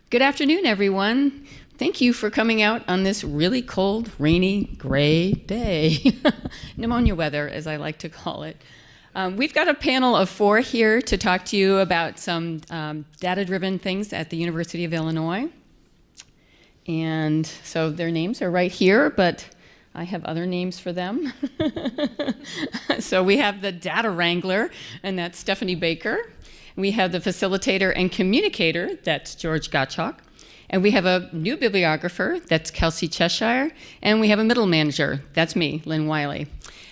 Good afternoon, everyone. Thank you for coming out on this really cold, rainy, gray day. Pneumonia weather, as I like to call it. We've got a panel of 4 here to talk to you about some data-driven things at the University of Illinois. And so their names are right here, but I have other names for them. So we have the data wrangler, and that's Stephanie Baker. We have the facilitator and communicator, that's George Gottschalk. And we have a new bibliographer, that's Kelsey Cheshire. And we have a middle manager, that's me, Lynn Wiley.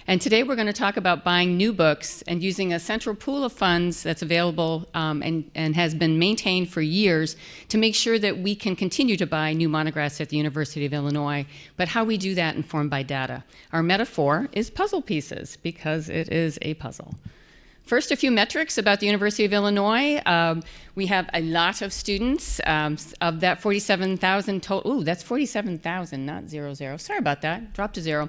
And today we're going to talk about buying new books and using a central pool of funds that's available and has been maintained for years to make sure that we can continue to buy new monographs at the University of Illinois, but how we do that informed by data. Our metaphor is puzzle pieces, because it is a puzzle. First, a few metrics about the University of Illinois. We have a lot of students. Of that 47,000 total, ooh, that's 47,000, not 00. Sorry about that, dropped to 0.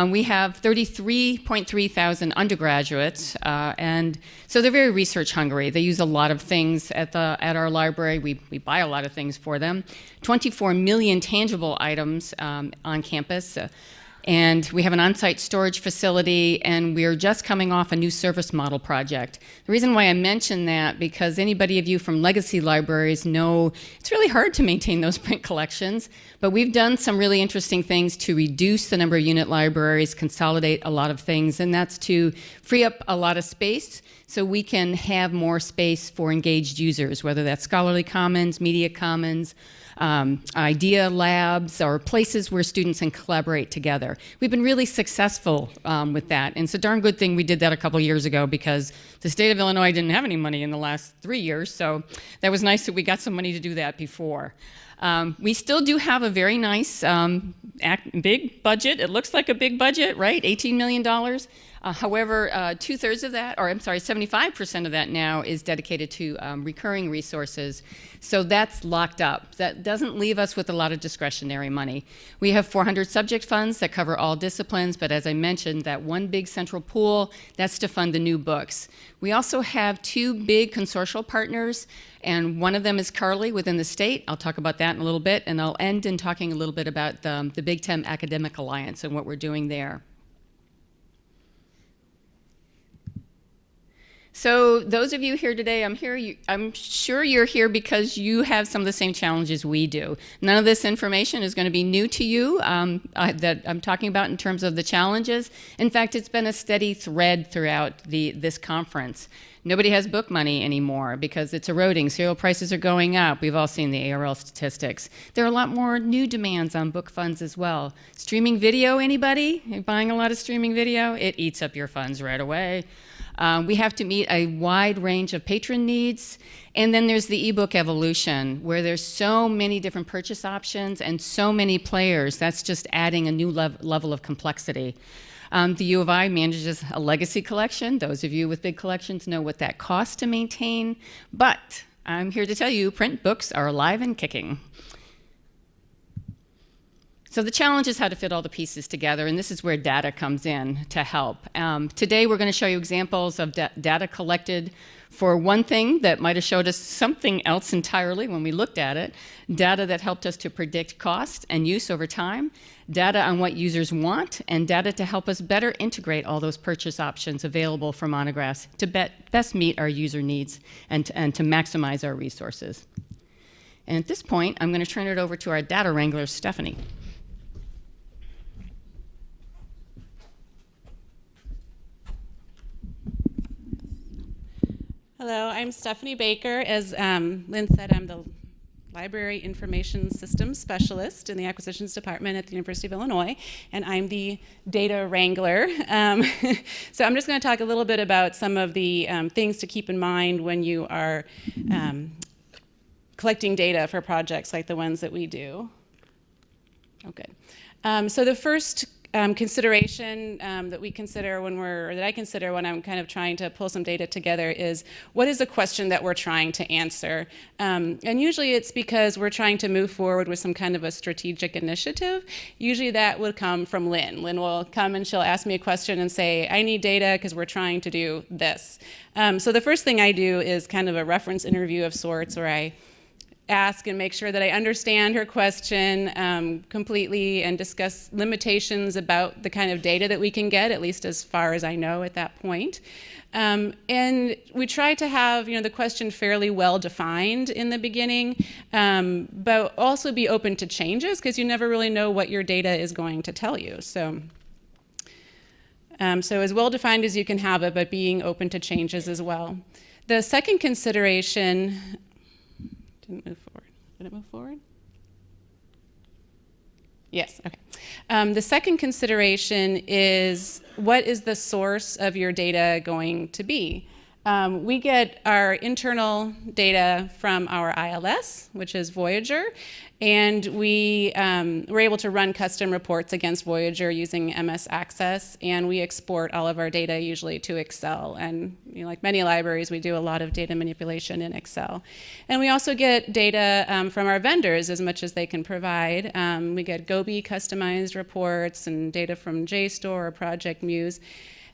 We have 33.3 thousand undergraduates, and so they're very research hungry. They use a lot of things at our library. We buy a lot of things for them. 24 million tangible items on campus. And we have an on-site storage facility, and we're just coming off a new service model project. The reason why I mention that, because anybody of you from legacy libraries know it's really hard to maintain those print collections, but we've done some really interesting things to reduce the number of unit libraries, consolidate a lot of things, and that's to free up a lot of space so we can have more space for engaged users, whether that's scholarly commons, media commons, idea labs, or places where students can collaborate together. We've been really successful with that, and it's a darn good thing we did that a couple years ago, because the state of Illinois didn't have any money in the last 3 years, so that was nice that we got some money to do that before. We still do have a very nice big budget. It looks like a big budget, right? $18 million. However, 2/3 of that, or I'm sorry, 75% of that now is dedicated to recurring resources. So that's locked up. That doesn't leave us with a lot of discretionary money. We have 400 subject funds that cover all disciplines, but as I mentioned, that one big central pool, that's to fund the new books. We also have 2 big consortial partners, and one of them is Carly within the state. I'll talk about that in a little bit, and I'll end in talking a little bit about the Big Ten Academic Alliance and what we're doing there. So those of you here today, I'm sure you're here because you have some of the same challenges we do. None of this information is going to be new to you that I'm talking about in terms of the challenges. In fact, it's been a steady thread throughout this conference. Nobody has book money anymore because it's eroding. Serial prices are going up. We've all seen the ARL statistics. There are a lot more new demands on book funds as well. Streaming video, anybody? You're buying a lot of streaming video? It eats up your funds right away. We have to meet a wide range of patron needs. And then there's the ebook evolution, where there's so many different purchase options and so many players. That's just adding a new level of complexity. The U of I manages a legacy collection. Those of you with big collections know what that costs to maintain. But I'm here to tell you, print books are alive and kicking. So the challenge is how to fit all the pieces together, and this is where data comes in to help. Today we're going to show you examples of data collected for one thing that might have showed us something else entirely when we looked at it, data that helped us to predict cost and use over time, data on what users want, and data to help us better integrate all those purchase options available for monographs to best meet our user needs and to maximize our resources. And at this point, I'm going to turn it over to our data wrangler, Stephanie. Hello, I'm Stephanie Baker. As Lynn said, I'm the Library Information Systems Specialist in the Acquisitions Department at the University of Illinois, and I'm the data wrangler. So I'm just going to talk a little bit about some of the things to keep in mind when you are collecting data for projects like the ones that we do. Oh, good. So the first consideration that we consider that I consider when I'm kind of trying to pull some data together is, what is the question that we're trying to answer? And usually it's because we're trying to move forward with some kind of a strategic initiative. Usually that would come from Lynn. Lynn will come and she'll ask me a question and say, I need data because we're trying to do this. So the first thing I do is kind of a reference interview of sorts, where I ask and make sure that I understand her question completely and discuss limitations about the kind of data that we can get, at least as far as I know at that point. And we try to have the question fairly well defined in the beginning, but also be open to changes, because you never really know what your data is going to tell you. So as well defined as you can have it, but being open to changes as well. The second consideration, didn't move forward. Did it move forward? Yes, okay. The second consideration is, what is the source of your data going to be? We get our internal data from our ILS, which is Voyager, and we're able to run custom reports against Voyager using MS Access, and we export all of our data usually to Excel. And like many libraries, we do a lot of data manipulation in Excel. And we also get data from our vendors as much as they can provide. We get Gobi customized reports and data from JSTOR or Project Muse.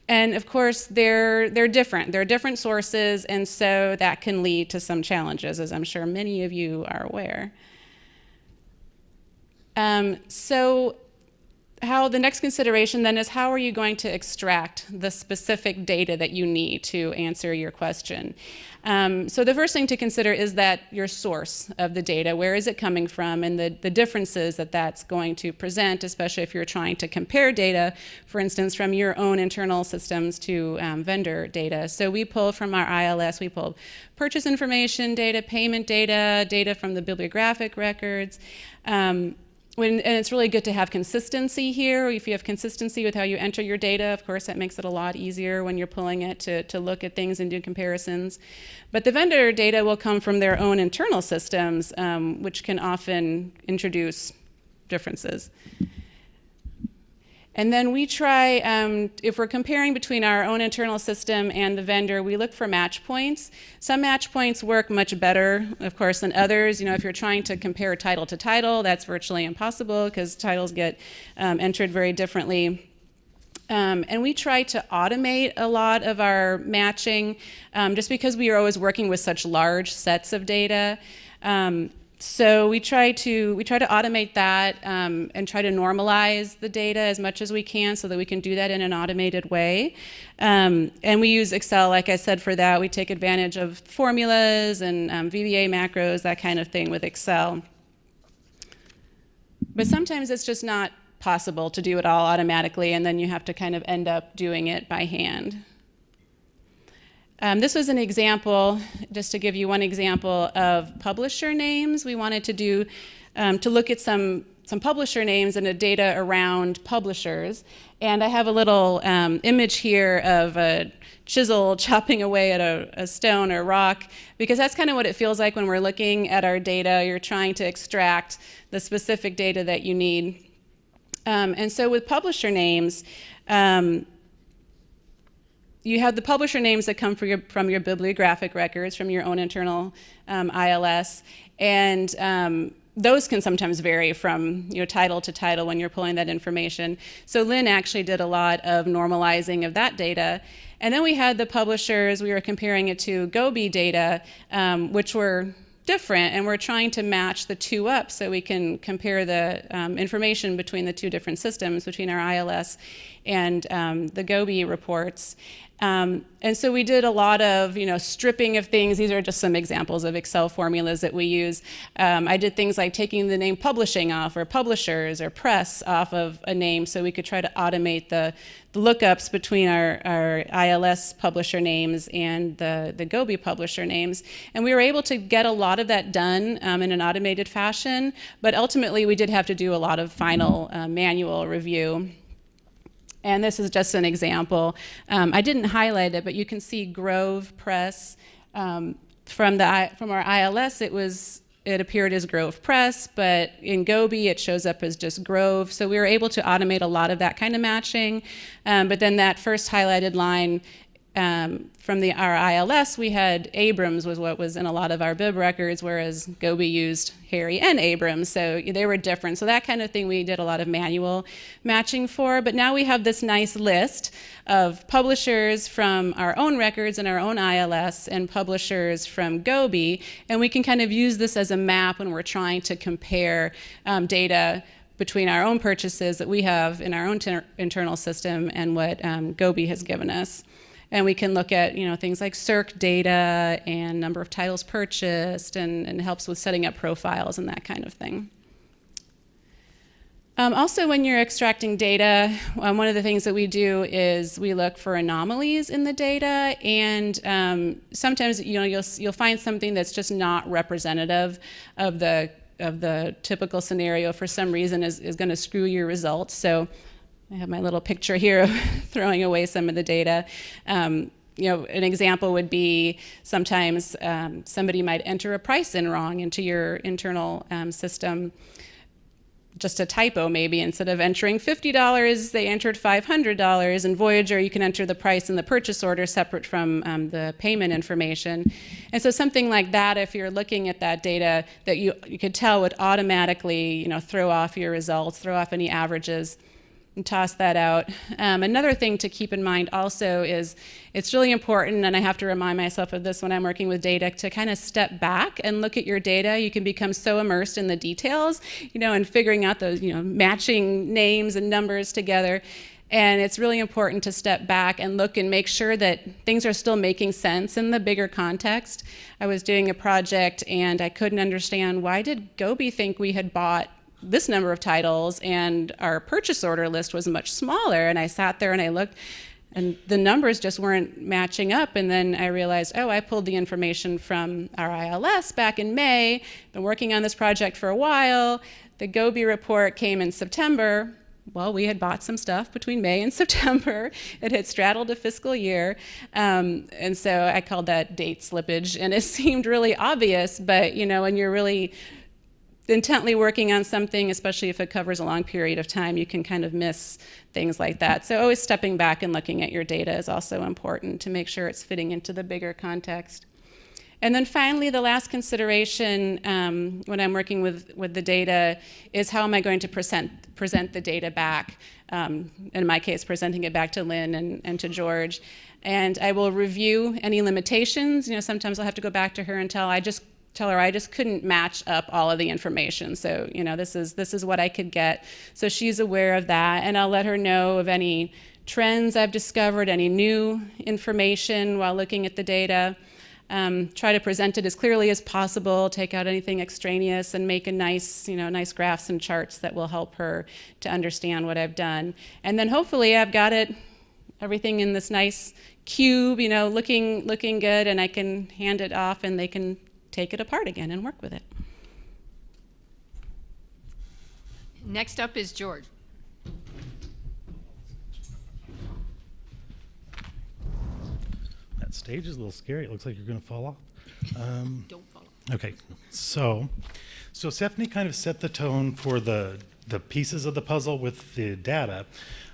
And of course, they're different. They're different sources, and so that can lead to some challenges, as I'm sure many of you are aware. So the next consideration then is, how are you going to extract the specific data that you need to answer your question? So the first thing to consider is that your source of the data, where is it coming from, and the differences that that's going to present, especially if you're trying to compare data, for instance, from your own internal systems to vendor data. So we pull from our ILS, we pull purchase information data, payment data, data from the bibliographic records. And it's really good to have consistency here. If you have consistency with how you enter your data, of course, that makes it a lot easier when you're pulling it to look at things and do comparisons. But the vendor data will come from their own internal systems, which can often introduce differences. And then we try, if we're comparing between our own internal system and the vendor, we look for match points. Some match points work much better, of course, than others. If you're trying to compare title to title, that's virtually impossible because titles get entered very differently. And we try to automate a lot of our matching just because we are always working with such large sets of data. So we try to automate that and try to normalize the data as much as we can so that we can do that in an automated way. And we use Excel, like I said, for that. We take advantage of formulas and VBA macros, that kind of thing with Excel. But sometimes it's just not possible to do it all automatically, and then you have to kind of end up doing it by hand. This was an example, just to give you one example of publisher names. We wanted to do, to look at some publisher names and the data around publishers. And I have a little image here of a chisel chopping away at a stone or rock, because that's kind of what it feels like when we're looking at our data. You're trying to extract the specific data that you need. And so with publisher names, you have the publisher names that come from your bibliographic records, from your own internal ILS, and those can sometimes vary from title to title when you're pulling that information. So Lynn actually did a lot of normalizing of that data. And then we had the publishers, we were comparing it to Gobi data, which were different, and we're trying to match the two up so we can compare the information between the two different systems, between our ILS and the Gobi reports. And so we did a lot of stripping of things. These are just some examples of Excel formulas that we use. I did things like taking the name publishing off, or publishers, or press off of a name, so we could try to automate the lookups between our ILS publisher names and the Gobi publisher names. And we were able to get a lot of that done in an automated fashion, but ultimately we did have to do a lot of final manual review. And this is just an example. I didn't highlight it, but you can see Grove Press. From our ILS, it appeared as Grove Press, but in Gobi it shows up as just Grove. So we were able to automate a lot of that kind of matching. But then that first highlighted line from our ILS, we had Abrams was what was in a lot of our bib records, whereas Gobi used Harry and Abrams, so they were different. So that kind of thing we did a lot of manual matching for, but now we have this nice list of publishers from our own records and our own ILS and publishers from Gobi, and we can kind of use this as a map when we're trying to compare data between our own purchases that we have in our own internal system and what Gobi has given us. And we can look at things like circ data and number of titles purchased, and helps with setting up profiles and that kind of thing. Also, when you're extracting data, one of the things that we do is we look for anomalies in the data, and sometimes you'll find something that's just not representative of the typical scenario for some reason is going to screw your results. So I have my little picture here of throwing away some of the data. An example would be sometimes somebody might enter a price in wrong into your internal system. Just a typo maybe, instead of entering $50, they entered $500. In Voyager, you can enter the price and the purchase order separate from the payment information. And so something like that, if you're looking at that data, that you could tell would automatically throw off your results, throw off any averages, and toss that out. Another thing to keep in mind also is it's really important, and I have to remind myself of this when I'm working with data, to kind of step back and look at your data. You can become so immersed in the details, and figuring out those, matching names and numbers together. And it's really important to step back and look and make sure that things are still making sense in the bigger context. I was doing a project and I couldn't understand, why did Gobi think we had bought this number of titles and our purchase order list was much smaller? And I sat there and I looked, and the numbers just weren't matching up. And then I realized, I pulled the information from our ILS back in May, been working on this project for a while. The Gobi report came in September. Well, we had bought some stuff between May and September. It had straddled a fiscal year. And so I called that date slippage, and it seemed really obvious, but when you're really intently working on something, especially if it covers a long period of time, you can kind of miss things like that. So always stepping back and looking at your data is also important to make sure it's fitting into the bigger context. And then finally, the last consideration when I'm working with the data is, how am I going to present the data back? In my case, presenting it back to Lynn and to George. And I will review any limitations. Sometimes I'll have to go back to her and tell her I just couldn't match up all of the information. So, this is what I could get. So she's aware of that, and I'll let her know of any trends I've discovered, any new information while looking at the data. Try to present it as clearly as possible, take out anything extraneous, and make a nice graphs and charts that will help her to understand what I've done. And then hopefully I've got everything in this nice cube, looking good, and I can hand it off and they can take it apart again and work with it. Next up is George. That stage is a little scary. It looks like you're going to fall off. Don't fall off. Okay, so Stephanie kind of set the tone for the pieces of the puzzle with the data,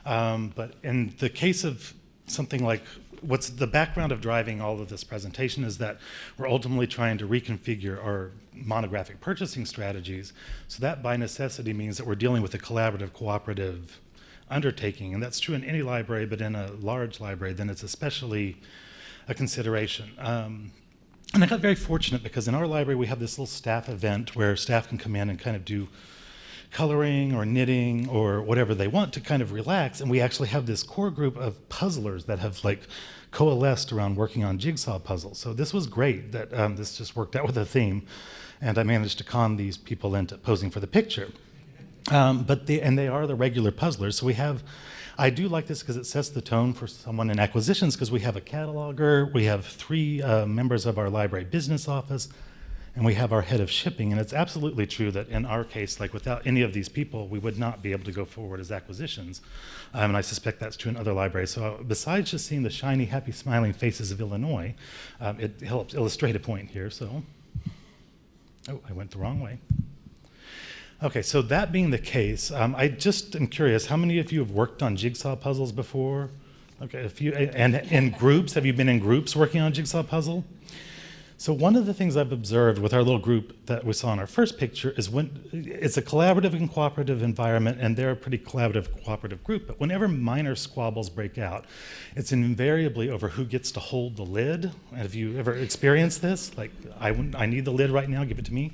but in the case of something like what's the background of driving all of this presentation is that we're ultimately trying to reconfigure our monographic purchasing strategies. So that by necessity means that we're dealing with a collaborative, cooperative undertaking, and that's true in any library, but in a large library, then it's especially a consideration. And I got very fortunate because in our library we have this little staff event where staff can come in and kind of do coloring or knitting or whatever they want to kind of relax, and we actually have this core group of puzzlers that have coalesced around working on jigsaw puzzles. So this was great that this just worked out with a theme, and I managed to con these people into posing for the picture. But they are the regular puzzlers. So I do like this because it sets the tone for someone in acquisitions, because we have a cataloger, we have 3 members of our library business office, and we have our head of shipping. And it's absolutely true that in our case, without any of these people, we would not be able to go forward as acquisitions. And I suspect that's true in other libraries. So besides just seeing the shiny, happy, smiling faces of Illinois, it helps illustrate a point here. So, I went the wrong way. Okay, so that being the case, I just am curious, how many of you have worked on jigsaw puzzles before? Okay, and in groups, have you been in groups working on a jigsaw puzzle? So one of the things I've observed with our little group that we saw in our first picture is when it's a collaborative and cooperative environment, and they're a pretty collaborative, cooperative group, but whenever minor squabbles break out, it's invariably over who gets to hold the lid. Have you ever experienced this? Like, I need the lid right now, give it to me.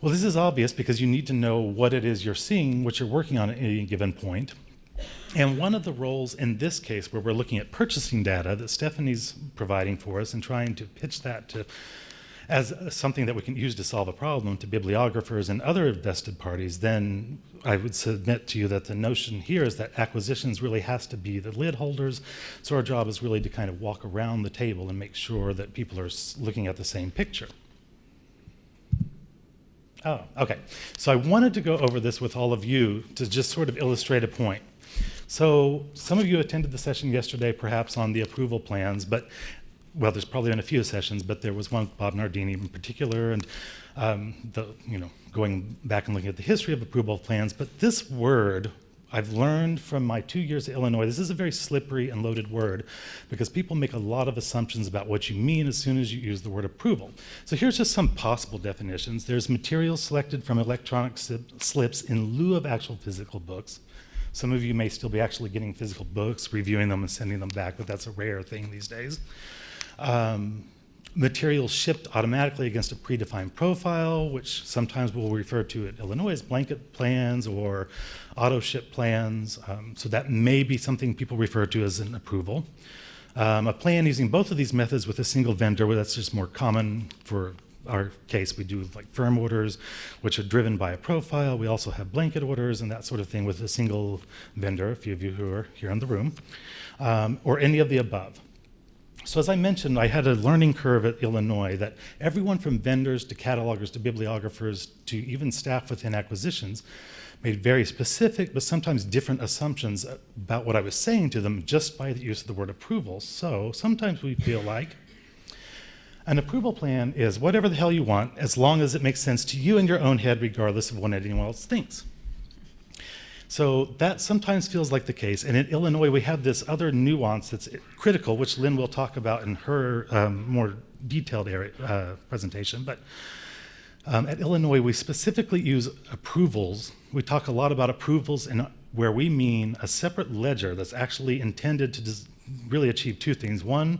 Well, this is obvious because you need to know what it is you're seeing, what you're working on at any given point. And one of the roles in this case, where we're looking at purchasing data that Stephanie's providing for us and trying to pitch that as something that we can use to solve a problem to bibliographers and other vested parties, then I would submit to you that the notion here is that acquisitions really has to be the lid holders. So our job is really to kind of walk around the table and make sure that people are looking at the same picture. Oh, okay. So I wanted to go over this with all of you to just sort of illustrate a point. So some of you attended the session yesterday, perhaps on the approval plans, but, well, there's probably been a few sessions, but there was one with Bob Nardini in particular, and going back and looking at the history of approval plans. But this word, I've learned from my 2 years at Illinois, this is a very slippery and loaded word because people make a lot of assumptions about what you mean as soon as you use the word approval. So here's just some possible definitions. There's materials selected from electronic slips in lieu of actual physical books. Some of you may still be actually getting physical books, reviewing them and sending them back, but that's a rare thing these days. Materials shipped automatically against a predefined profile, which sometimes we'll refer to at Illinois as blanket plans or auto ship plans. So that may be something people refer to as an approval. A plan using both of these methods with a single vendor, well, that's just more common for our case. We do like firm orders, which are driven by a profile. We also have blanket orders and that sort of thing with a single vendor, a few of you who are here in the room, or any of the above. So as I mentioned, I had a learning curve at Illinois that everyone from vendors to catalogers to bibliographers to even staff within acquisitions made very specific but sometimes different assumptions about what I was saying to them just by the use of the word approval. So sometimes we feel like an approval plan is whatever the hell you want as long as it makes sense to you in your own head regardless of what anyone else thinks. So that sometimes feels like the case. And in Illinois, we have this other nuance that's critical, which Lynn will talk about in her more detailed presentation. But at Illinois, we specifically use approvals. We talk a lot about approvals where we mean a separate ledger that's actually intended to really achieve two things. One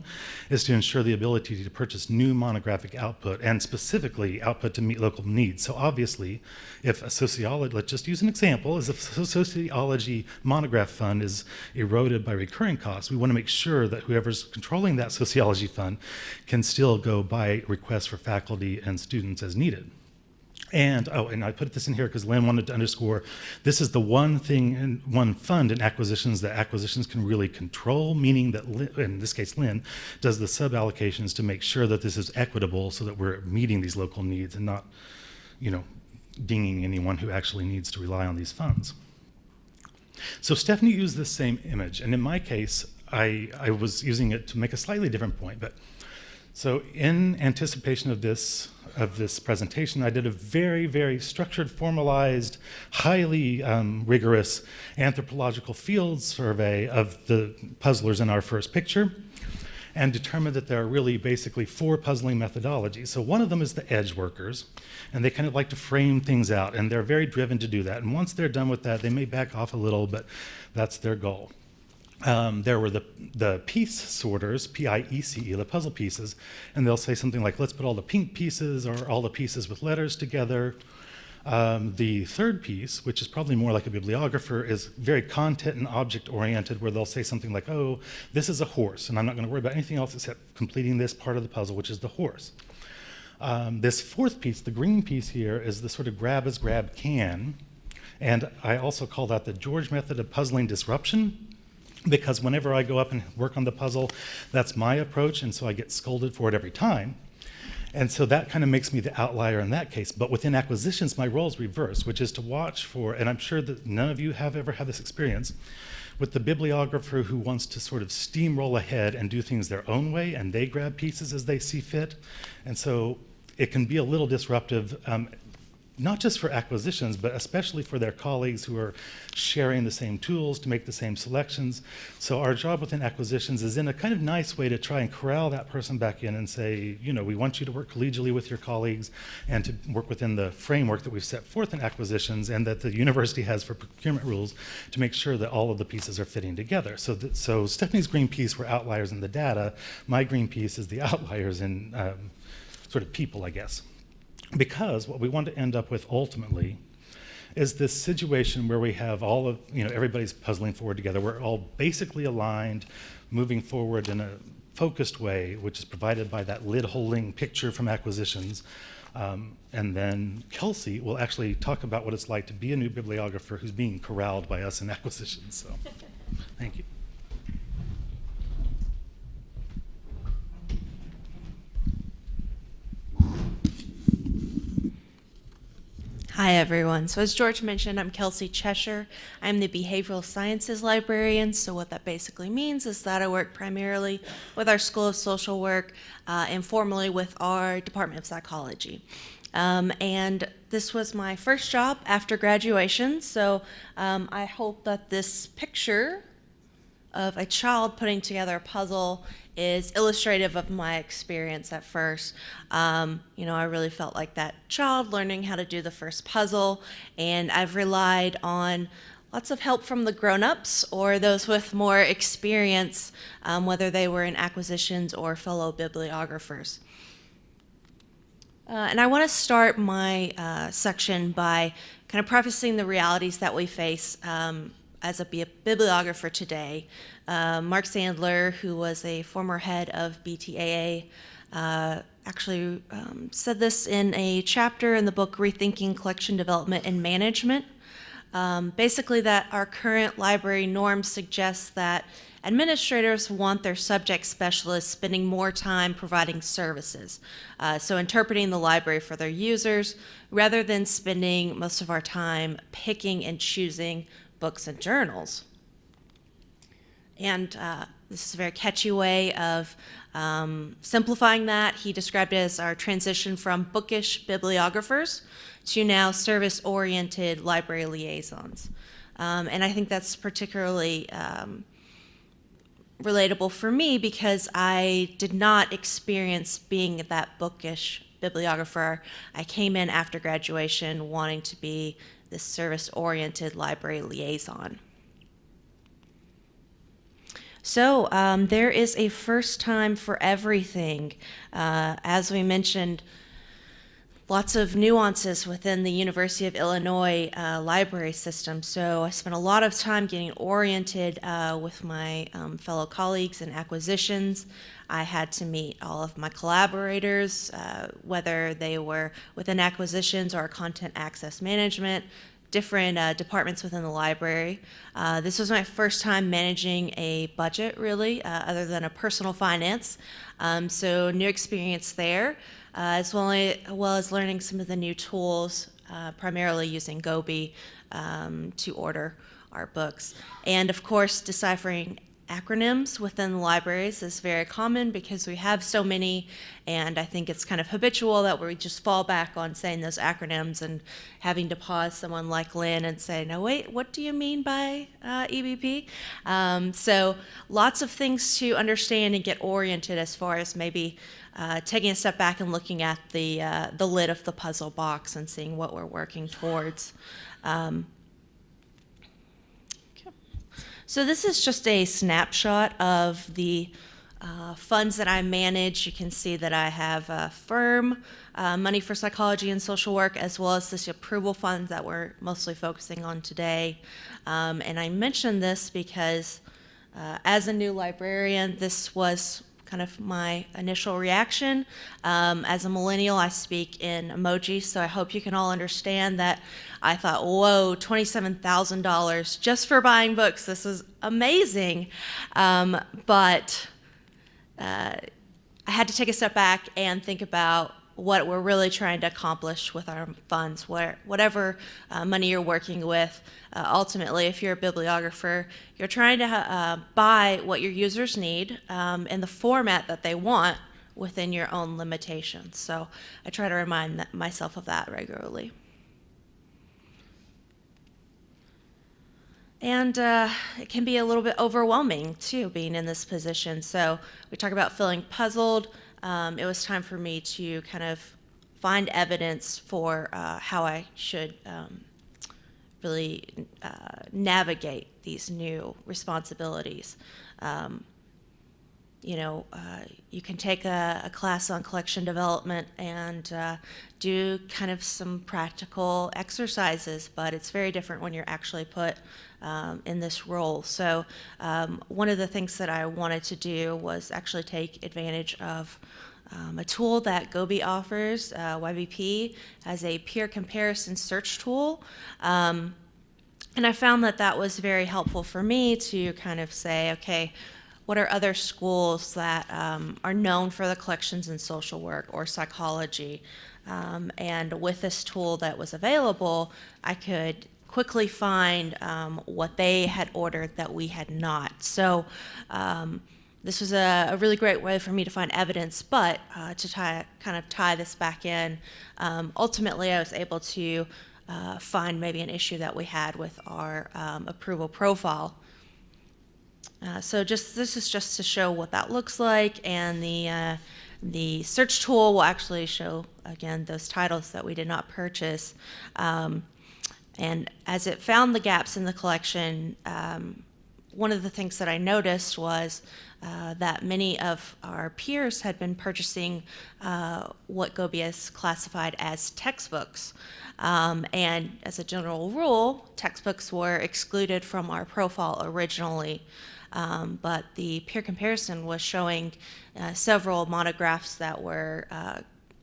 is to ensure the ability to purchase new monographic output, and specifically output to meet local needs. So obviously, if a sociology, let's just use an example, as if a sociology monograph fund is eroded by recurring costs, we want to make sure that whoever's controlling that sociology fund can still go buy requests for faculty and students as needed. And I put this in here because Lynn wanted to underscore, this is the one thing and one fund in acquisitions that acquisitions can really control, meaning that, in this case, Lynn does the sub-allocations to make sure that this is equitable so that we're meeting these local needs and not, dinging anyone who actually needs to rely on these funds. So Stephanie used this same image, and in my case, I was using it to make a slightly different point. But so in anticipation of this presentation, I did a very, very structured, formalized, highly rigorous anthropological field survey of the puzzlers in our first picture and determined that there are really basically 4 puzzling methodologies. So one of them is the edge workers, and they kind of like to frame things out, and they're very driven to do that. And once they're done with that, they may back off a little, but that's their goal. There were the piece sorters, P-I-E-C-E, the puzzle pieces, and they'll say something like, let's put all the pink pieces or all the pieces with letters together. The third piece, which is probably more like a bibliographer, is very content and object oriented, where they'll say something like, oh, this is a horse, and I'm not going to worry about anything else except completing this part of the puzzle, which is the horse. This fourth piece, the green piece here, is the sort of grab as grab can, and I also call that the George method of puzzling disruption, because whenever I go up and work on the puzzle, that's my approach, and so I get scolded for it every time. And so that kind of makes me the outlier in that case. But within acquisitions, my role is reversed, which is to watch for, and I'm sure that none of you have ever had this experience, with the bibliographer who wants to sort of steamroll ahead and do things their own way, and they grab pieces as they see fit. And so it can be a little disruptive. not just for acquisitions, but especially for their colleagues who are sharing the same tools to make the same selections. So our job within acquisitions is in a kind of nice way to try and corral that person back in and say, you know, we want you to work collegially with your colleagues and to work within the framework that we've set forth in acquisitions and that the university has for procurement rules to make sure that all of the pieces are fitting together. So Stephanie's green piece were outliers in the data. My green piece is the outliers in sort of people, I guess. Because what we want to end up with ultimately is this situation where we have all of, you know, everybody's puzzling forward together. We're all basically aligned, moving forward in a focused way, which is provided by that lid-holding picture from acquisitions. And then Kelsey will actually talk about what it's like to be a new bibliographer who's being corralled by us in acquisitions. So, thank you. Hi, everyone. So as George mentioned, I'm Kelsey Cheshire. I'm the Behavioral Sciences Librarian. So what that basically means is that I work primarily with our School of Social Work, informally with our Department of Psychology. And this was my first job after graduation. So I hope that this picture of a child putting together a puzzle is illustrative of my experience at first. You know, I really felt like that child learning how to do the first puzzle, and I've relied on lots of help from the grown-ups or those with more experience, whether they were in acquisitions or fellow bibliographers. And I want to start my section by kind of prefacing the realities that we face as a bibliographer today. Mark Sandler, who was a former head of BTAA, actually said this in a chapter in the book Rethinking Collection Development and Management. Basically that our current library norms suggest that administrators want their subject specialists spending more time providing services, so interpreting the library for their users, rather than spending most of our time picking and choosing books and journals. And this is a very catchy way of simplifying that. He described it as our transition from bookish bibliographers to now service-oriented library liaisons. And I think that's particularly relatable for me because I did not experience being that bookish bibliographer. I came in after graduation wanting to be this service-oriented library liaison. So there is a first time for everything. As we mentioned, lots of nuances within the University of Illinois library system. So I spent a lot of time getting oriented with my fellow colleagues in acquisitions. I had to meet all of my collaborators, whether they were within acquisitions or content access management, different departments within the library. This was my first time managing a budget, really, other than a personal finance. So new experience there, as well as learning some of the new tools, primarily using Gobi to order our books. And of course, deciphering acronyms within the libraries is very common because we have so many, and I think it's kind of habitual that we just fall back on saying those acronyms and having to pause someone like Lynn and say, no, wait, what do you mean by EBP? So lots of things to understand and get oriented as far as maybe taking a step back and looking at the lid of the puzzle box and seeing what we're working towards. So this is just a snapshot of the funds that I manage. You can see that I have FIRM, Money for Psychology and Social Work, as well as this approval fund that we're mostly focusing on today. And I mention this because as a new librarian, this was kind of my initial reaction. As a millennial, I speak in emoji, so I hope you can all understand that I thought, whoa, $27,000 just for buying books. This is amazing. But I had to take a step back and think about what we're really trying to accomplish with our funds, whatever money you're working with. Ultimately, if you're a bibliographer, you're trying to buy what your users need in the format that they want within your own limitations. So I try to remind myself of that regularly. And it can be a little bit overwhelming, too, being in this position. So we talk about feeling puzzled. It was time for me to kind of find evidence for how I should really navigate these new responsibilities. You can take a class on collection development and do kind of some practical exercises, but it's very different when you're actually put in this role. So one of the things that I wanted to do was actually take advantage of a tool that Gobi offers, YBP, as a peer comparison search tool. And I found that was very helpful for me to kind of say, okay, what are other schools that are known for the collections in social work or psychology? And with this tool that was available, I could quickly find what they had ordered that we had not. So this was a really great way for me to find evidence, but to kind of tie this back in, ultimately I was able to find maybe an issue that we had with our approval profile. So this is just to show what that looks like, and the search tool will actually show, again, those titles that we did not purchase. And as it found the gaps in the collection, one of the things that I noticed was that many of our peers had been purchasing what Gobi has classified as textbooks. And as a general rule, textbooks were excluded from our profile originally. But the peer comparison was showing several monographs that were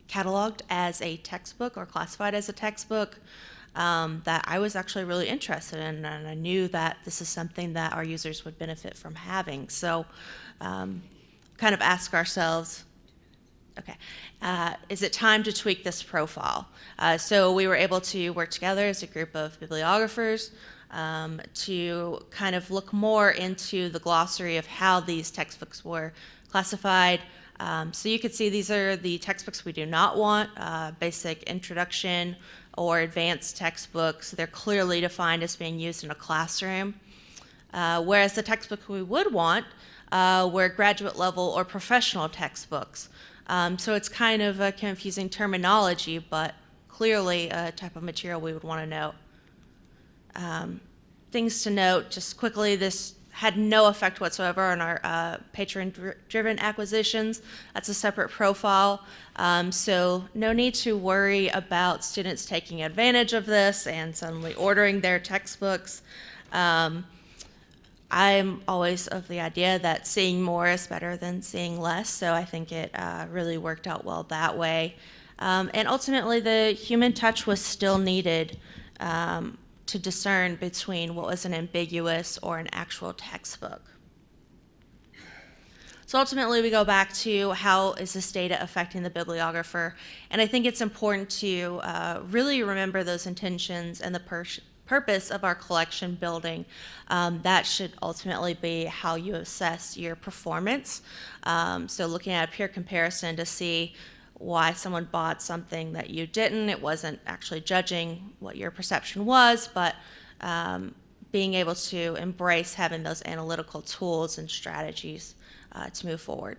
cataloged as a textbook or classified as a textbook that I was actually really interested in, and I knew that this is something that our users would benefit from having. So kind of ask ourselves, okay, is it time to tweak this profile? So we were able to work together as a group of bibliographers to kind of look more into the glossary of how these textbooks were classified. So you could see these are the textbooks we do not want, basic introduction or advanced textbooks. They're clearly defined as being used in a classroom. Whereas the textbooks we would want were graduate level or professional textbooks. So it's kind of a confusing terminology, but clearly a type of material we would want to know. Things to note, just quickly, this had no effect whatsoever on our patron-driven acquisitions. That's a separate profile. So no need to worry about students taking advantage of this and suddenly ordering their textbooks. I'm always of the idea that seeing more is better than seeing less, so I think it really worked out well that way. And ultimately, the human touch was still needed to discern between what was an ambiguous or an actual textbook. So ultimately, we go back to how is this data affecting the bibliographer, and I think it's important to really remember those intentions and the purpose of our collection building. That should ultimately be how you assess your performance. So looking at a peer comparison to see why someone bought something that you didn't. It wasn't actually judging what your perception was, but being able to embrace having those analytical tools and strategies to move forward.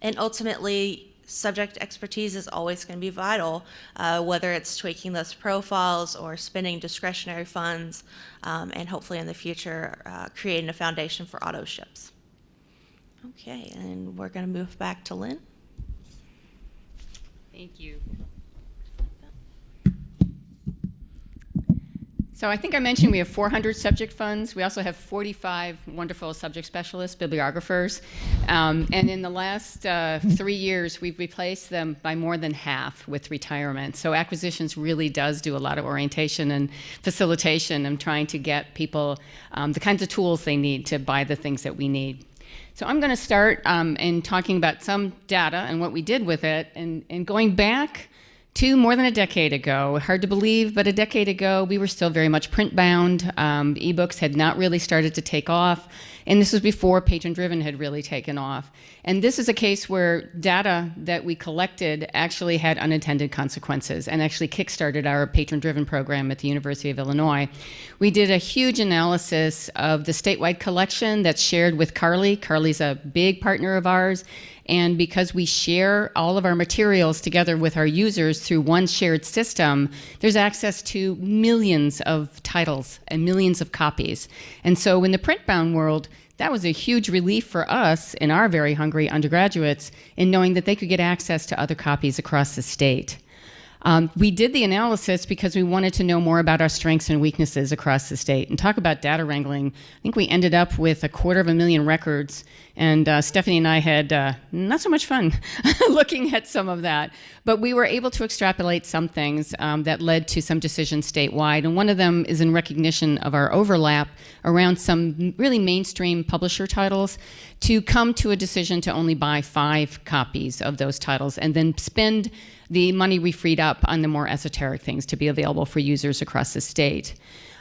And ultimately, subject expertise is always going to be vital, whether it's tweaking those profiles or spending discretionary funds, and hopefully in the future, creating a foundation for auto ships. Okay, and we're going to move back to Lynn. Thank you. So I think I mentioned we have 400 subject funds. We also have 45 wonderful subject specialists, bibliographers. And in the last 3 years, we've replaced them by more than half with retirement. So acquisitions really does do a lot of orientation and facilitation and trying to get people the kinds of tools they need to buy the things that we need. So I'm going to start in talking about some data and what we did with it, and going back More than a decade ago. Hard to believe, but a decade ago, we were still very much print-bound. eBooks had not really started to take off, and this was before patron-driven had really taken off. And this is a case where data that we collected actually had unintended consequences and actually kickstarted our patron-driven program at the University of Illinois. We did a huge analysis of the statewide collection that's shared with Carly. Carly's a big partner of ours. And because we share all of our materials together with our users through one shared system, there's access to millions of titles and millions of copies. And so in the print-bound world, that was a huge relief for us and our very hungry undergraduates in knowing that they could get access to other copies across the state. We did the analysis because we wanted to know more about our strengths and weaknesses across the state. And talk about data wrangling. I think we ended up with 250,000 records, and Stephanie and I had not so much fun looking at some of that. But we were able to extrapolate some things that led to some decisions statewide. And one of them is in recognition of our overlap around some really mainstream publisher titles to come to a decision to only buy 5 copies of those titles and then spend the money we freed up on the more esoteric things to be available for users across the state.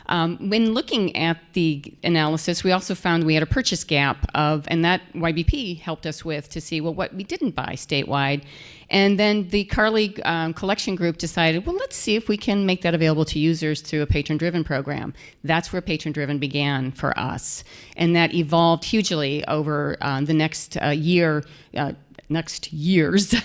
When looking at the analysis, we also found we had a purchase gap and that YBP helped us with to see, well, what we didn't buy statewide. And then the Carly collection group decided, well, let's see if we can make that available to users through a patron-driven program. That's where patron-driven began for us. And that evolved hugely over the next years,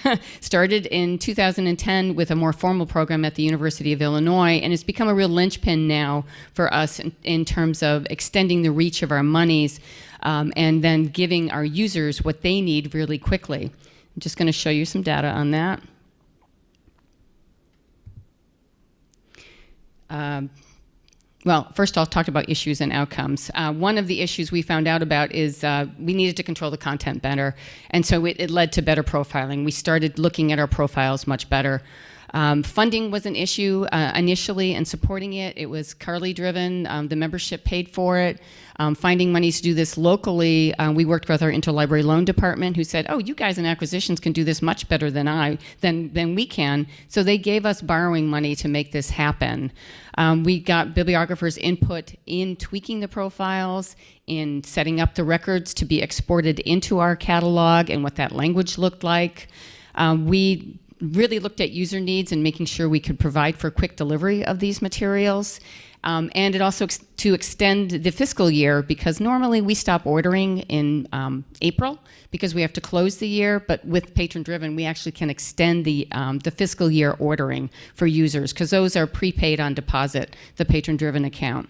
started in 2010 with a more formal program at the University of Illinois, and it's become a real linchpin now for us in terms of extending the reach of our monies and then giving our users what they need really quickly. I'm just going to show you some data on that. Well, first I'll talk about issues and outcomes. One of the issues we found out about is we needed to control the content better, and so it led to better profiling. We started looking at our profiles much better. Funding was an issue initially, and supporting it. It was Carly-driven. The membership paid for it. Finding money to do this locally, we worked with our interlibrary loan department, who said, "Oh, you guys in acquisitions can do this much better than we can." So they gave us borrowing money to make this happen. We got bibliographers' input in tweaking the profiles, in setting up the records to be exported into our catalog, and what that language looked like. We really looked at user needs and making sure we could provide for quick delivery of these materials. And it also to extend the fiscal year, because normally we stop ordering in April because we have to close the year, but with patron-driven, we actually can extend the fiscal year ordering for users, because those are prepaid on deposit, the patron-driven account.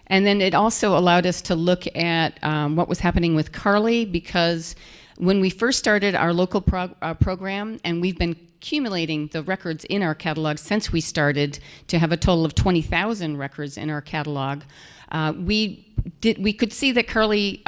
And then it also allowed us to look at what was happening with Carly, because when we first started our local program, and we've been accumulating the records in our catalog since we started to have a total of 20,000 records in our catalog, we could see that Carly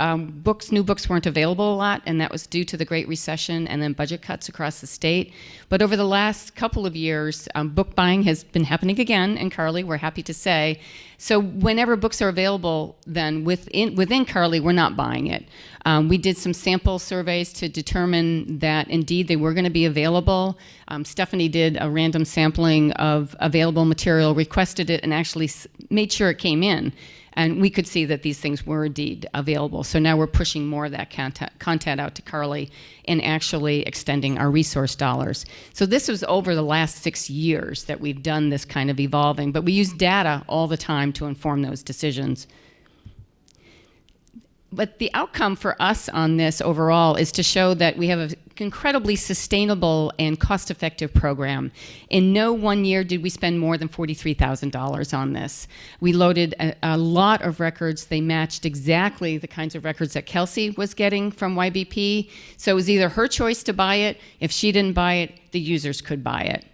new books weren't available a lot, and that was due to the Great Recession and then budget cuts across the state. But over the last couple of years, book buying has been happening again in Carly, we're happy to say. So whenever books are available, then within Carly, we're not buying it. We did some sample surveys to determine that indeed they were going to be available. Stephanie did a random sampling of available material, requested it, and actually made sure it came in. And we could see that these things were indeed available. So now we're pushing more of that content out to Carly and actually extending our resource dollars. So this was over the last 6 years that we've done this kind of evolving, but we use data all the time to inform those decisions. But the outcome for us on this overall is to show that we have an incredibly sustainable and cost-effective program. In no one year did we spend more than $43,000 on this. We loaded a lot of records. They matched exactly the kinds of records that Kelsey was getting from YBP. So it was either her choice to buy it. If she didn't buy it, the users could buy it.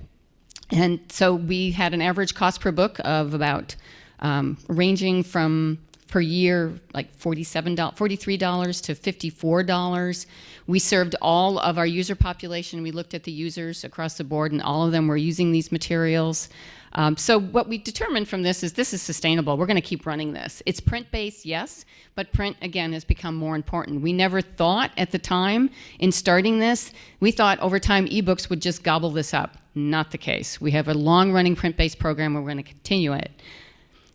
And so we had an average cost per book of about ranging from per year, like $43 to $54. We served all of our user population. We looked at the users across the board, and all of them were using these materials. So what we determined from this is sustainable. We're going to keep running this. It's print-based, yes, but print, again, has become more important. We never thought at the time in starting this, we thought over time eBooks would just gobble this up. Not the case. We have a long-running print-based program. We're going to continue it.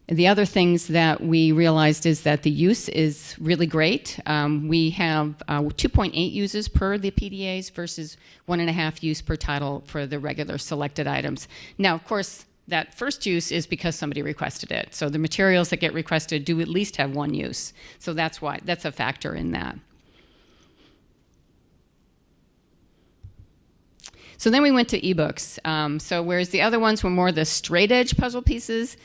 The other things that we realized is that the use is really great. We have 2.8 uses per the PDAs versus 1.5 use per title for the regular selected items. Now, of course, that first use is because somebody requested it. So the materials that get requested do at least have one use. So that's a factor in that. So then we went to eBooks. So whereas the other ones were more the straight edge puzzle pieces,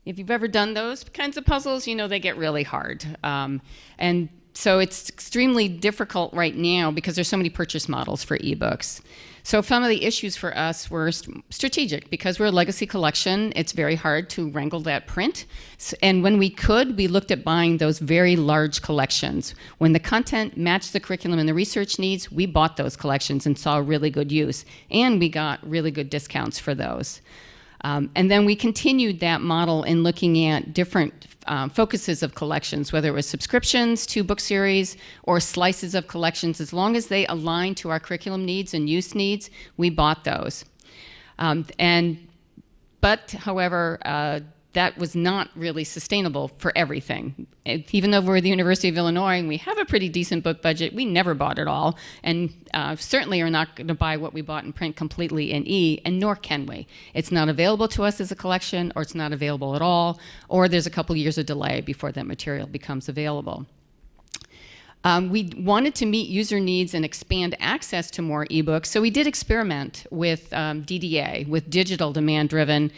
if you've ever done those kinds of puzzles, you know they get really hard. And so it's extremely difficult right now because there's so many purchase models for eBooks. So some of the issues for us were strategic. Because we're a legacy collection, it's very hard to wrangle that print. And when we could, we looked at buying those very large collections. When the content matched the curriculum and the research needs, we bought those collections and saw really good use. And we got really good discounts for those. And then we continued that model in looking at different focuses of collections, whether it was subscriptions to book series or slices of collections. As long as they aligned to our curriculum needs and use needs, we bought those. But however, that was not really sustainable for everything. Even though we're the University of Illinois and we have a pretty decent book budget, we never bought it all, and certainly are not going to buy what we bought in print completely in E, and nor can we. It's not available to us as a collection, or it's not available at all, or there's a couple years of delay before that material becomes available. We wanted to meet user needs and expand access to more ebooks, so we did experiment with DDA, with digital demand-driven.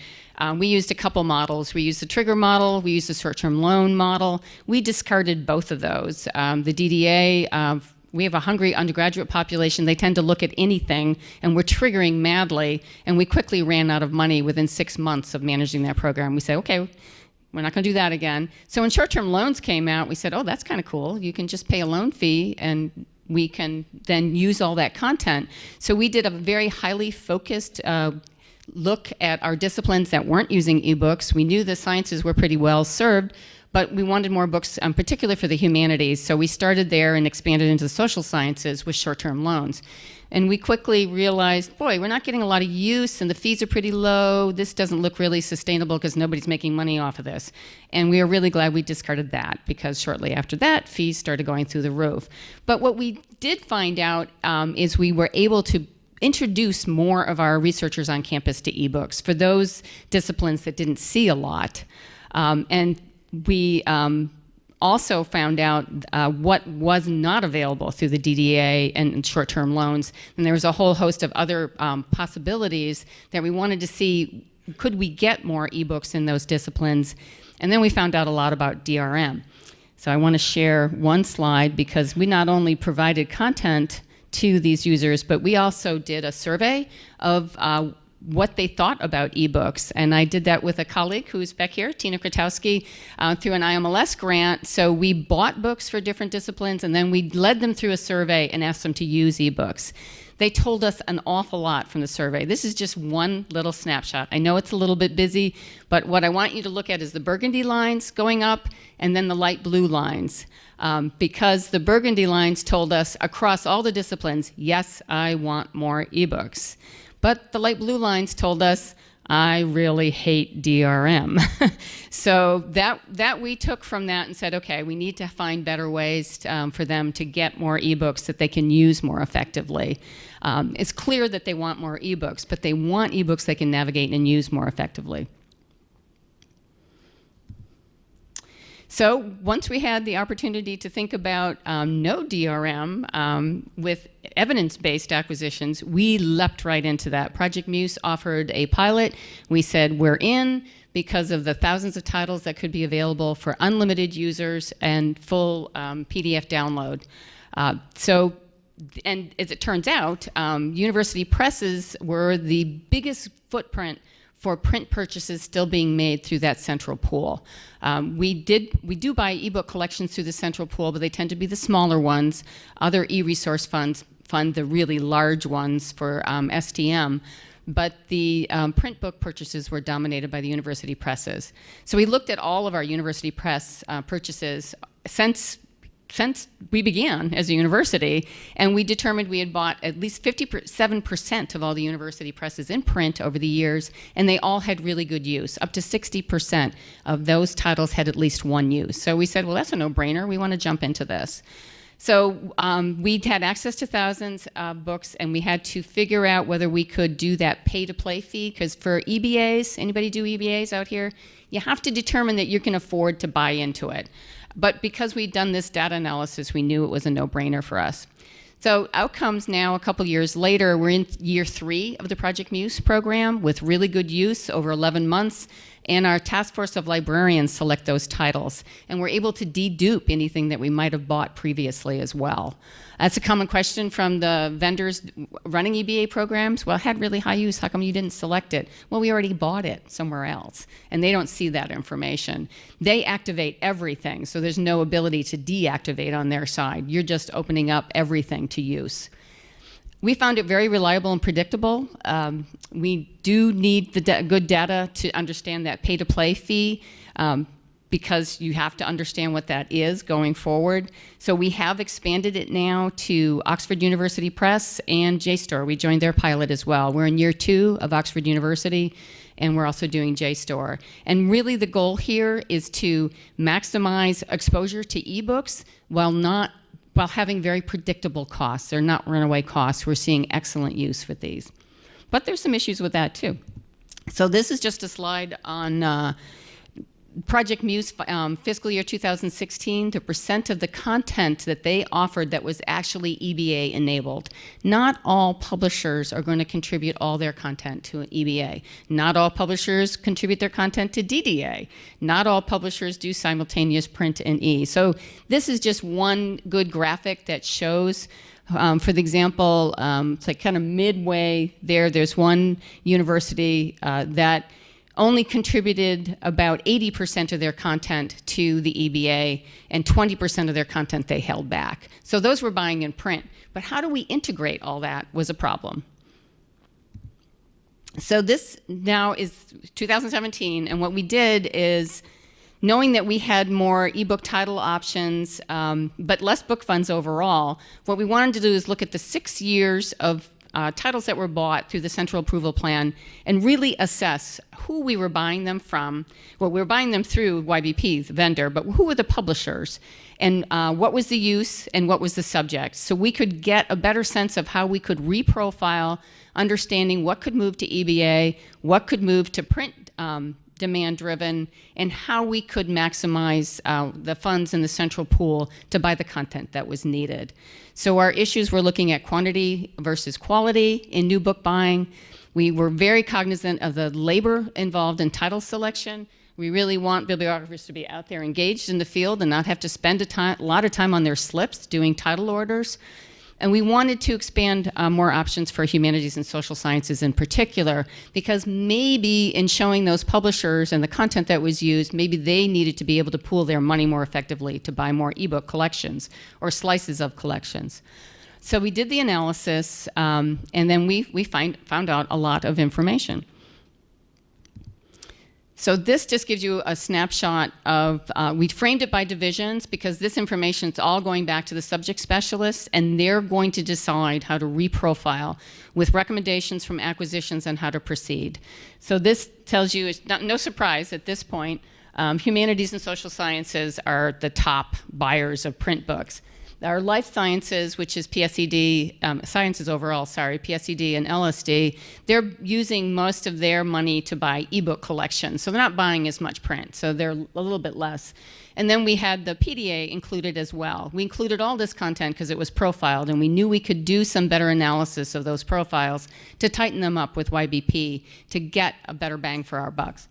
We used a couple models. We used the trigger model, we used the short-term loan model. We discarded both of those. The DDA, we have a hungry undergraduate population. They tend to look at anything, and we're triggering madly, and we quickly ran out of money within 6 months of managing that program. We said, okay, we're not going to do that again. So when short-term loans came out, we said, oh, that's kind of cool. You can just pay a loan fee, and we can then use all that content. So we did a very highly focused look at our disciplines that weren't using ebooks. We knew the sciences were pretty well served, but we wanted more books, particularly for the humanities. So we started there and expanded into the social sciences with short-term loans. And we quickly realized, boy, we're not getting a lot of use and the fees are pretty low. This doesn't look really sustainable because nobody's making money off of this. And we are really glad we discarded that, because shortly after that, fees started going through the roof. But what we did find out is we were able to introduce more of our researchers on campus to eBooks for those disciplines that didn't see a lot. And we also found out what was not available through the DDA and short-term loans. And there was a whole host of other possibilities that we wanted to see, could we get more eBooks in those disciplines? And then we found out a lot about DRM. So I want to share one slide, because we not only provided content to these users, but we also did a survey of what they thought about ebooks. And I did that with a colleague who's back here, Tina Kratowski, through an IMLS grant. So we bought books for different disciplines, and then we led them through a survey and asked them to use ebooks. They told us an awful lot from the survey. This is just one little snapshot. I know it's a little bit busy, but what I want you to look at is the burgundy lines going up and then the light blue lines. Because the burgundy lines told us across all the disciplines, yes, I want more ebooks. But the light blue lines told us, I really hate DRM. So that we took from that and said, okay, we need to find better ways for them to get more ebooks that they can use more effectively. It's clear that they want more ebooks, but they want ebooks they can navigate and use more effectively. So once we had the opportunity to think about no DRM with evidence-based acquisitions, we leapt right into that. Project Muse offered a pilot. We said we're in because of the thousands of titles that could be available for unlimited users and full PDF download. And as it turns out, university presses were the biggest footprint for print purchases still being made through that central pool. We do buy ebook collections through the central pool, but they tend to be the smaller ones. Other e-resource funds fund the really large ones for STM. But the print book purchases were dominated by the university presses. So we looked at all of our university press purchases since since we began as a university, and we determined we had bought at least 57% of all the university presses in print over the years, and they all had really good use. Up to 60% of those titles had at least one use. So we said, well, that's a no-brainer. We want to jump into this. So we had access to thousands of books, and we had to figure out whether we could do that pay-to-play fee, because for EBAs, anybody do EBAs out here? You have to determine that you can afford to buy into it. But because we'd done this data analysis, we knew it was a no-brainer for us. So outcomes now, a couple years later, we're in year 3 of the Project Muse program with really good use over 11 months, and our task force of librarians select those titles. And we're able to dedupe anything that we might have bought previously as well. That's a common question from the vendors running EBA programs. Well, it had really high use. How come you didn't select it? Well, we already bought it somewhere else, and they don't see that information. They activate everything, so there's no ability to deactivate on their side. You're just opening up everything to use. We found it very reliable and predictable. We do need the good data to understand that pay-to-play fee, because you have to understand what that is going forward. So we have expanded it now to Oxford University Press and JSTOR. We joined their pilot as well. We're in year 2 of Oxford University, and we're also doing JSTOR. And really the goal here is to maximize exposure to eBooks while having very predictable costs. They're not runaway costs. We're seeing excellent use with these. But there's some issues with that too. So this is just a slide on Project Muse fiscal year 2016, the percent of the content that they offered that was actually EBA enabled. Not all publishers are going to contribute all their content to an EBA. Not all publishers contribute their content to DDA. Not all publishers do simultaneous print and E. So this is just one good graphic that shows, for the example, it's like kind of midway there's one university that only contributed about 80% of their content to the EBA, and 20% of their content they held back. So those were buying in print. But how do we integrate all that was a problem. So this now is 2017, and what we did is, knowing that we had more ebook title options, but less book funds overall, what we wanted to do is look at the 6 years of titles that were bought through the Central Approval Plan and really assess who we were buying them from. Well, we were buying them through YBP, the vendor, but who were the publishers? And what was the use and what was the subject? So we could get a better sense of how we could reprofile, understanding what could move to EBA, what could move to print demand-driven, and how we could maximize the funds in the central pool to buy the content that was needed. So our issues were looking at quantity versus quality in new book buying. We were very cognizant of the labor involved in title selection. We really want bibliographers to be out there engaged in the field and not have to spend a lot of time on their slips doing title orders. And we wanted to expand more options for humanities and social sciences in particular, because maybe in showing those publishers and the content that was used, maybe they needed to be able to pool their money more effectively to buy more ebook collections or slices of collections. So we did the analysis, and then we found out a lot of information. So this just gives you a snapshot of, we framed it by divisions because this information is all going back to the subject specialists, and they're going to decide how to reprofile with recommendations from acquisitions on how to proceed. So this tells you, it's no surprise at this point, humanities and social sciences are the top buyers of print books. Our life sciences, which is PSED, sciences overall, sorry, PSED and LSD, they're using most of their money to buy ebook collections. So they're not buying as much print, so they're a little bit less. And then we had the PDA included as well. We included all this content because it was profiled, and we knew we could do some better analysis of those profiles to tighten them up with YBP to get a better bang for our bucks.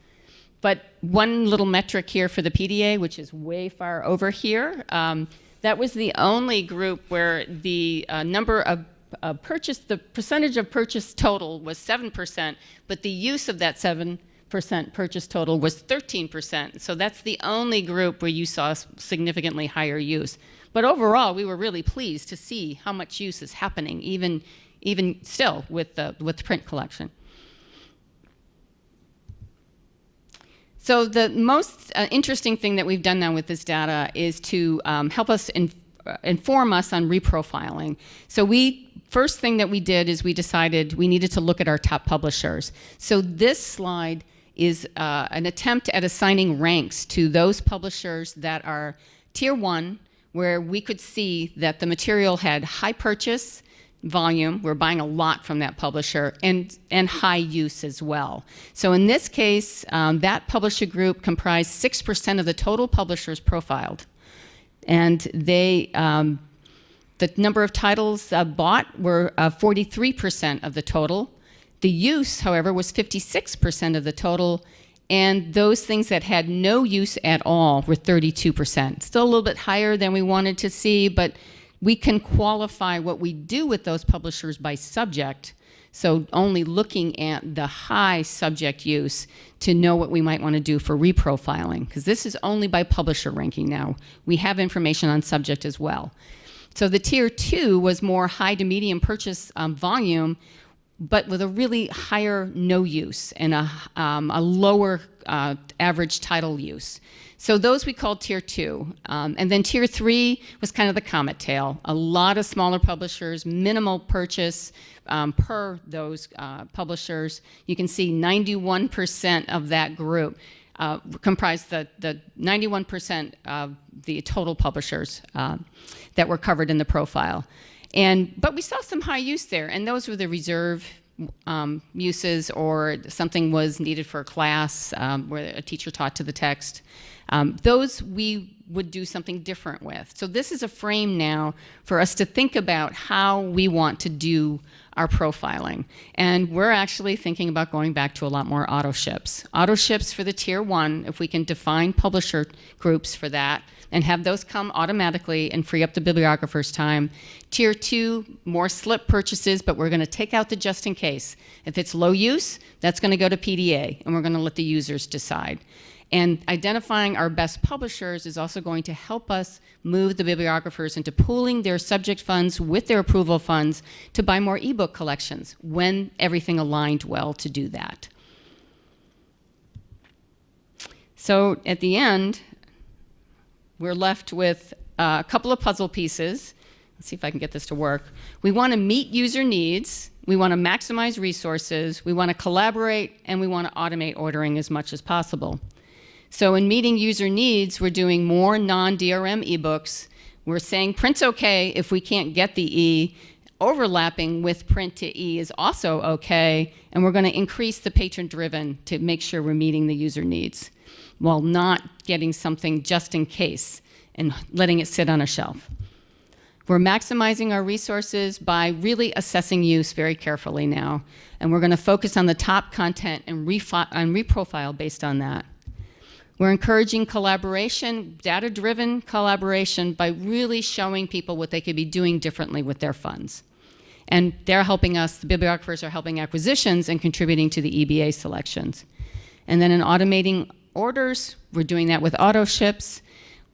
But one little metric here for the PDA, which is way far over here, that was the only group where the number of the percentage of purchase total was 7%, but the use of that 7% purchase total was 13%. So that's the only group where you saw significantly higher use. But overall, we were really pleased to see how much use is happening, even still with the print collection. So the most interesting thing that we've done now with this data is to help us inform us on reprofiling. So first thing that we did is we decided we needed to look at our top publishers. So this slide is an attempt at assigning ranks to those publishers that are tier 1, where we could see that the material had high purchase volume, we're buying a lot from that publisher, and high use as well. So in this case, that publisher group comprised 6% of the total publishers profiled. And they, the number of titles bought were 43% of the total. The use, however, was 56% of the total, and those things that had no use at all were 32%. Still a little bit higher than we wanted to see, but we can qualify what we do with those publishers by subject, so only looking at the high subject use to know what we might want to do for reprofiling, because this is only by publisher ranking now. We have information on subject as well. So the tier 2 was more high to medium purchase volume, but with a really higher no use and a lower average title use. So those we called tier 2. And then tier 3 was kind of the comet tail. A lot of smaller publishers, minimal purchase per those publishers. You can see 91% of that group comprised the 91% of the total publishers that were covered in the profile. But we saw some high use there, and those were the reserve uses, or something was needed for a class where a teacher taught to the text. Those we would do something different with. So this is a frame now for us to think about how we want to do our profiling. And we're actually thinking about going back to a lot more auto ships. Auto ships for the tier 1, if we can define publisher groups for that and have those come automatically and free up the bibliographer's time. Tier 2, more slip purchases, but we're going to take out the just in case. If it's low use, that's going to go to PDA, and we're going to let the users decide. And identifying our best publishers is also going to help us move the bibliographers into pooling their subject funds with their approval funds to buy more ebook collections when everything aligned well to do that. So at the end, we're left with a couple of puzzle pieces. Let's see if I can get this to work. We want to meet user needs. We want to maximize resources. We want to collaborate, and we want to automate ordering as much as possible. So in meeting user needs, we're doing more non-DRM ebooks. We're saying print's okay if we can't get the E. Overlapping with print to E is also okay, and we're going to increase the patron-driven to make sure we're meeting the user needs while not getting something just in case and letting it sit on a shelf. We're maximizing our resources by really assessing use very carefully now, and we're going to focus on the top content and reprofile based on that. We're encouraging collaboration, data-driven collaboration, by really showing people what they could be doing differently with their funds. And they're helping us, the bibliographers are helping acquisitions and contributing to the EBA selections. And then in automating orders, we're doing that with auto ships.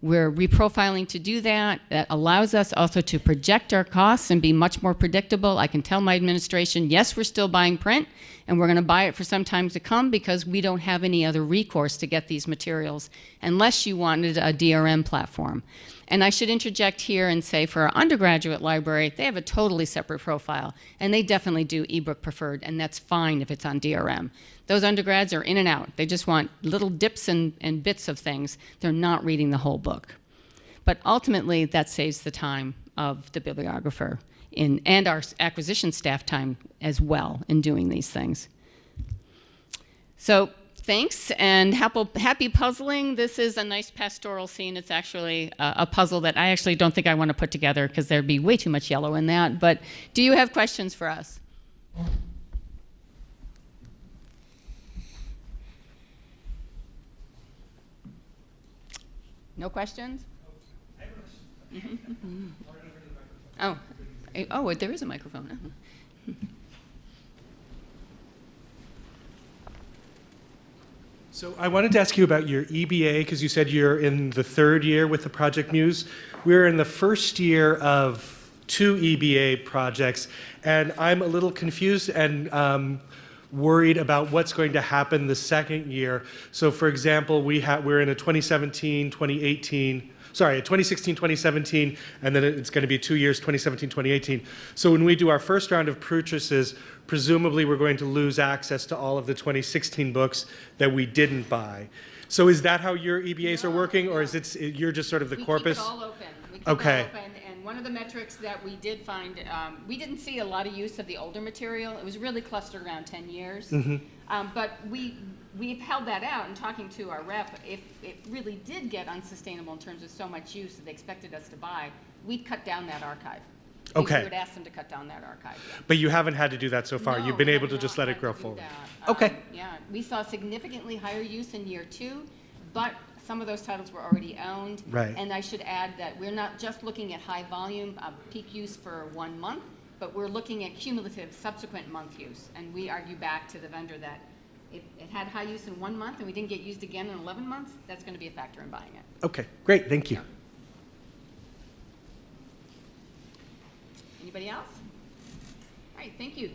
We're reprofiling to do that. That allows us also to project our costs and be much more predictable. I can tell my administration, yes, we're still buying print, and we're going to buy it for some time to come because we don't have any other recourse to get these materials unless you wanted a DRM platform. And I should interject here and say for our undergraduate library, they have a totally separate profile, and they definitely do ebook preferred, and that's fine if it's on DRM. Those undergrads are in and out. They just want little dips and bits of things. They're not reading the whole book. But ultimately, that saves the time of the bibliographer and our acquisition staff time as well in doing these things. So thanks, and happy puzzling. This is a nice pastoral scene. It's actually a puzzle that I actually don't think I want to put together because there'd be way too much yellow in that. But do you have questions for us? No questions? Oh, there is a microphone. So I wanted to ask you about your EBA, because you said you're in the 3rd year with the Project Muse. We're in the 1st year of 2 EBA projects, and I'm a little confused and worried about what's going to happen the 2nd year. So for example, we're in a 2017, 2018 sorry, 2016, 2017, and then it's going to be 2 years, 2017, 2018. So when we do our first round of purchases, presumably we're going to lose access to all of the 2016 books that we didn't buy. So is that how your EBAs are working, or is it you're just sort of the corpus? We keep it all open. We keep Okay. it all open. And one of the metrics that we did find, we didn't see a lot of use of the older material. It was really clustered around 10 years. But we've held that out, and talking to our rep, if it really did get unsustainable in terms of so much use that they expected us to buy, we'd cut down that archive. Okay. We would ask them to cut down that archive. Yeah. But you haven't had to do that so far. No, You've been we able have to just not let it had grow to do forward. that. Okay. Yeah, we saw significantly higher use in year 2, but some of those titles were already owned. Right. And I should add that we're not just looking at high volume, peak use for 1 month, but we're looking at cumulative subsequent month use. And we argue back to the vendor that if it had high use in 1 month and we didn't get used again in 11 months, that's going to be a factor in buying it. Okay, great, thank you. Yeah. Anybody else? All right, thank you.